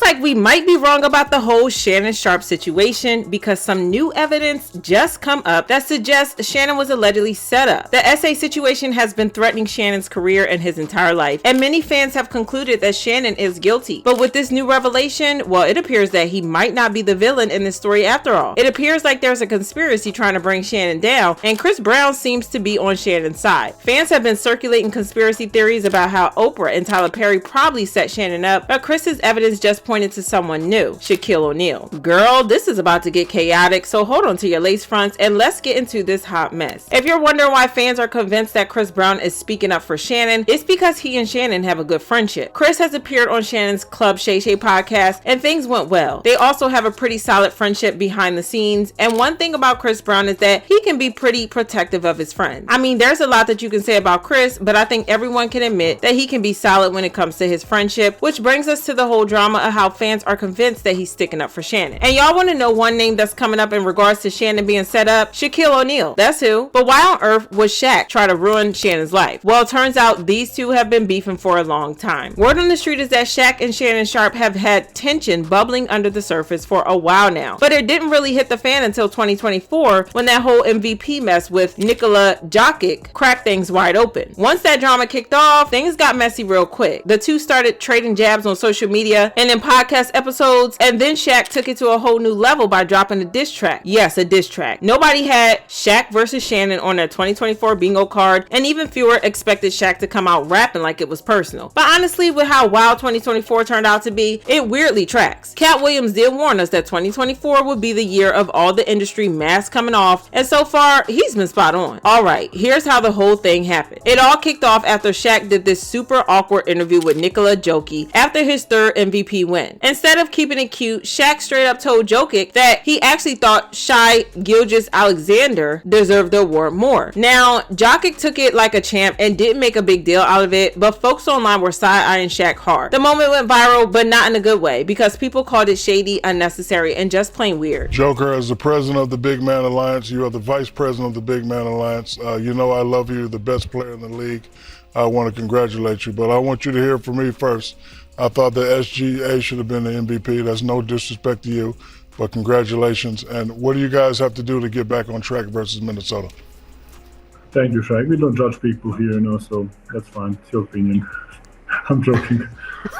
like we might be wrong about the whole Shannon Sharpe situation because some new evidence just come up that suggests Shannon was allegedly set up. The SA situation has been threatening Shannon's career and his entire life, and many fans have concluded that Shannon is guilty. But with this new revelation, well, it appears that he might not be the villain in this story after all. It appears like there's a conspiracy trying to bring Shannon down, and Chris Brown seems to be on Shannon's side. Fans have been circulating conspiracy theories about how Oprah and Tyler Perry probably set Shannon up, but Chris's evidence just pointed to someone new, Shaquille O'Neal. Girl, this is about to get chaotic, so hold on to your lace fronts and let's get into this hot mess. If you're wondering why fans are convinced that Chris Brown is speaking up for Shannon, it's because he and Shannon have a good friendship. Chris has appeared on Shannon's Club Shay Shay podcast and things went well. They also have a pretty solid friendship behind the scenes, and one thing about Chris Brown is that he can be pretty protective of his friends. I mean, there's a lot that you can say about Chris, but I think everyone can admit that he can be solid when it comes to his friendship, which brings us to the whole drama of how fans are convinced that he's sticking up for Shannon. And y'all want to know one name that's coming up in regards to Shannon being set up? Shaquille O'Neal. That's who. But why on earth would Shaq try to ruin Shannon's life? Well, it turns out these two have been beefing for a long time. Word on the street is that Shaq and Shannon Sharpe have had tension bubbling under the surface for a while now, but it didn't really hit the fan until 2024 when that whole MVP mess with Nikola Jokic cracked things wide open. Once that drama kicked off, things got messy real quick. The two started trading jabs on social media and in podcast episodes, and then Shaq took it to a whole new level by dropping a diss track. Yes, a diss track. Nobody had Shaq versus Shannon on their 2024 bingo card, and even fewer expected Shaq to come out rapping like it was personal. But honestly, with how wild 2024 turned out to be, it weirdly tracks. Cat Williams did warn us that 2024 would be the year of all the industry masks coming off, and so far, he's been spot on. Alright, here's how the whole thing happened. It all kicked off after Shaq did this super awkward interview with Nikola Jokic after his third MVP win. Instead of keeping it cute, Shaq straight up told Jokic that he actually thought Shai Gilgeous-Alexander deserved the award more. Now, Jokic took it like a champ and didn't make a big deal out of it, but folks online were side-eyeing Shaq hard. The moment went viral, but not in a good way, because people called it shady, unnecessary, and just plain weird. Joker, as the president of the Big Man Alliance, you are the vice president of the Big Man Alliance. You know I love you, the best player in the league. I want to congratulate you, but I want you to hear from me first. I thought the SGA should have been the MVP. That's no disrespect to you, but congratulations. And what do you guys have to do to get back on track versus Minnesota? Thank you, Shaq. We don't judge people here, so that's fine. It's your opinion. I'm joking.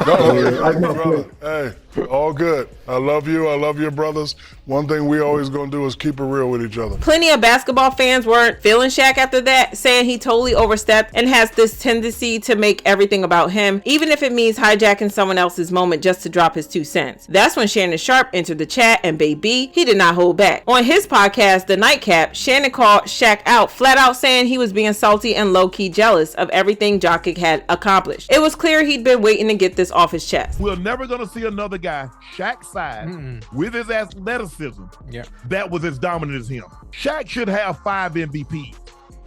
No, hey, all good. I love you. I love your brothers. One thing we always gonna do is keep it real with each other. Plenty of basketball fans weren't feeling Shaq after that, saying he totally overstepped and has this tendency to make everything about him, even if it means hijacking someone else's moment just to drop his 2 cents. That's when Shannon Sharpe entered the chat, and baby, he did not hold back. On his podcast, The Nightcap, Shannon called Shaq out, flat out saying he was being salty and low-key jealous of everything Jokic had accomplished. It was clear he'd been waiting to get this off his chest. We're never going to see another guy Shaq's size with his athleticism that was as dominant as him. Shaq should have 5 MVPs.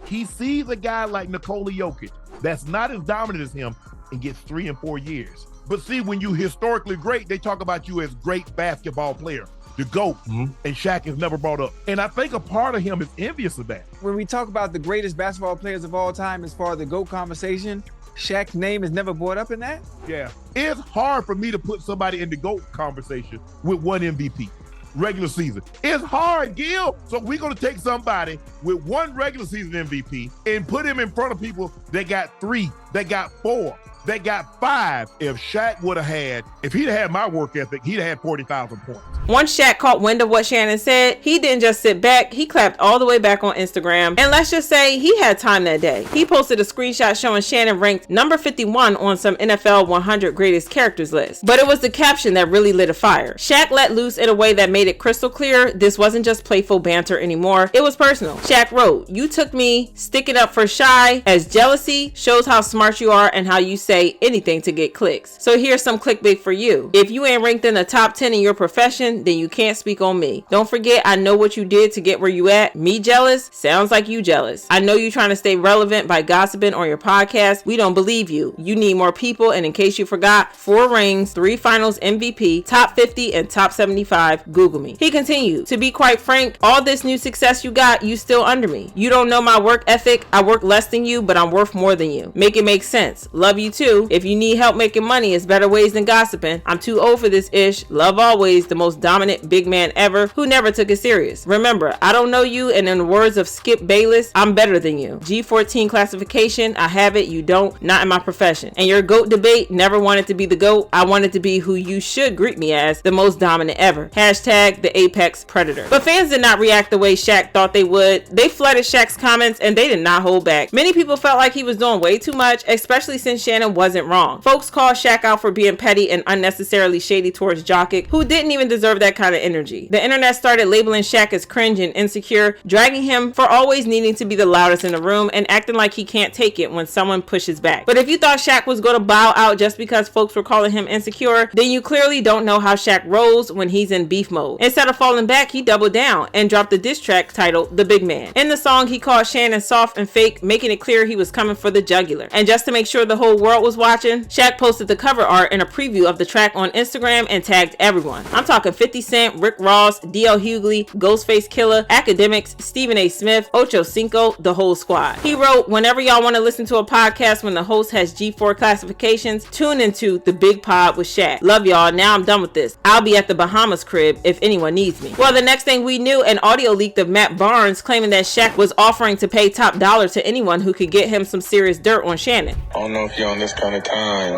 He sees a guy like Nikola Jokic that's not as dominant as him and gets 3 and 4 years. But see, when you historically great, they talk about you as great basketball player, the GOAT, and Shaq is never brought up. And I think a part of him is envious of that. When we talk about the greatest basketball players of all time as far as the GOAT conversation, Shaq's name is never brought up in that? Yeah. It's hard for me to put somebody in the GOAT conversation with 1 MVP. Regular season. It's hard, Gil. So we're going to take somebody with 1 regular season MVP and put him in front of people that got 3, that got 4, that got 5. If Shaq would have had, if he'd had my work ethic, he'd have had 40,000 points. Once Shaq caught wind of what Shannon said, he didn't just sit back, he clapped all the way back on Instagram. And let's just say he had time that day. He posted a screenshot showing Shannon ranked number 51 on some NFL 100 greatest characters list. But it was the caption that really lit a fire. Shaq let loose in a way that made it crystal clear this wasn't just playful banter anymore, it was personal. Shaq wrote, "You took me sticking up for Shy as jealousy shows how smart you are and how you say anything to get clicks. So here's some clickbait for you. If you ain't ranked in the top 10 in your profession, then you can't speak on me. Don't forget, I know what you did to get where you at. Me jealous? Sounds like you jealous. I know you trying to stay relevant by gossiping on your podcast. We don't believe you. You need more people, and in case you forgot, 4 rings, 3 finals MVP, top 50 and top 75. Google me." He continued, "To be quite frank, all this new success you got, you still under me. You don't know my work ethic. I work less than you, but I'm worth more than you. Make it make sense. Love you too. too. If you need help making money, it's better ways than gossiping. I'm too old for this ish. Love always, the most dominant big man ever who never took it serious. Remember, I don't know you, and in the words of Skip Bayless, I'm better than you. G14 classification, I have it, you don't, not in my profession. And your GOAT debate, never wanted to be the GOAT. I wanted to be who you should greet me as, the most dominant ever. Hashtag the apex predator. But fans did not react the way Shaq thought they would. They flooded Shaq's comments and they did not hold back. Many people felt like he was doing way too much, especially since Shannon wasn't wrong. Folks called Shaq out for being petty and unnecessarily shady towards Jokic, who didn't even deserve that kind of energy. The internet started labeling Shaq as cringe and insecure, dragging him for always needing to be the loudest in the room and acting like he can't take it when someone pushes back. But if you thought Shaq was going to bow out just because folks were calling him insecure, then you clearly don't know how Shaq rolls when he's in beef mode. Instead of falling back, he doubled down and dropped the diss track titled The Big Man. In the song, he called Shannon soft and fake, making it clear he was coming for the jugular. And just to make sure the whole world was watching, Shaq posted the cover art and a preview of the track on Instagram and tagged everyone. I'm talking 50 Cent, Rick Ross, D.L. Hughley, Ghostface Killah, Academics, Stephen A. Smith, Ocho Cinco, the whole squad. He wrote, whenever y'all want to listen to a podcast when the host has G4 classifications, tune into The Big Pod with Shaq. Love y'all. Now I'm done with this. I'll be at the Bahamas crib if anyone needs me. Well, the next thing we knew, an audio leaked of Matt Barnes claiming that Shaq was offering to pay top dollar to anyone who could get him some serious dirt on Shannon. I don't know if you're on this kind of time,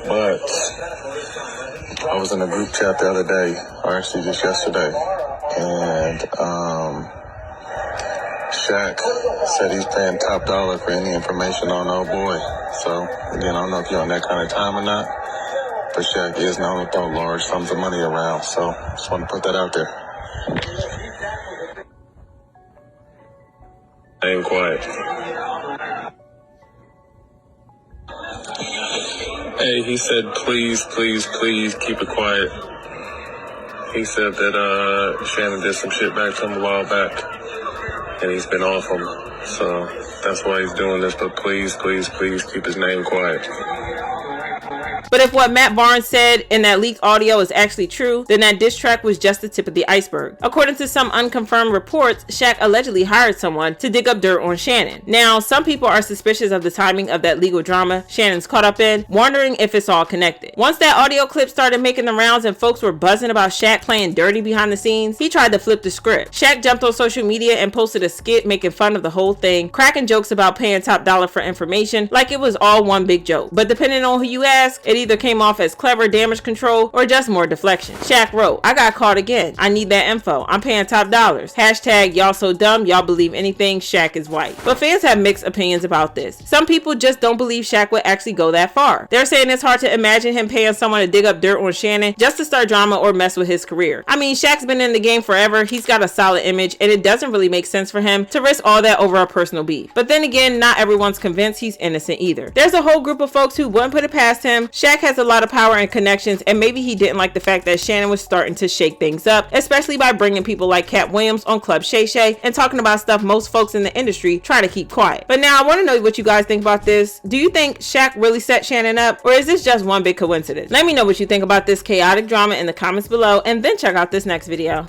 but I was in a group chat the other day, or actually just yesterday, and Shaq said he's paying top dollar for any information on old boy. So, again, I don't know if you're on that kind of time or not, but Shaq is known to throw large sums of money around, so just want to put that out there. I ain't quiet. Hey, he said, please keep it quiet. He said that Shannon did some shit back to him a while back, and he's been off him. So that's why he's doing this, but please keep his name quiet. But if what Matt Barnes said in that leaked audio is actually true, then that diss track was just the tip of the iceberg. According to some unconfirmed reports, Shaq allegedly hired someone to dig up dirt on Shannon. Now, some people are suspicious of the timing of that legal drama Shannon's caught up in, wondering if it's all connected. Once that audio clip started making the rounds and folks were buzzing about Shaq playing dirty behind the scenes, he tried to flip the script. Shaq jumped on social media and posted a skit making fun of the whole thing, cracking jokes about paying top dollar for information like it was all one big joke. But depending on who you ask, it either came off as clever damage control or just more deflection. Shaq wrote, I got caught again. I need that info. I'm paying top dollars. Hashtag y'all so dumb y'all believe anything. Shaq is white. But fans have mixed opinions about this. Some people just don't believe Shaq would actually go that far. They're saying it's hard to imagine him paying someone to dig up dirt on Shannon just to start drama or mess with his career. I mean, Shaq's been in the game forever. He's got a solid image and it doesn't really make sense for him to risk all that over a personal beef. But then again, not everyone's convinced he's innocent either. There's a whole group of folks who wouldn't put it past him. Shaq has a lot of power and connections, and maybe he didn't like the fact that Shannon was starting to shake things up, especially by bringing people like Cat Williams on Club Shay Shay and talking about stuff most folks in the industry try to keep quiet. But now I want to know what you guys think about this. Do you think Shaq really set Shannon up, or is this just one big coincidence? Let me know what you think about this chaotic drama in the comments below, and then check out this next video.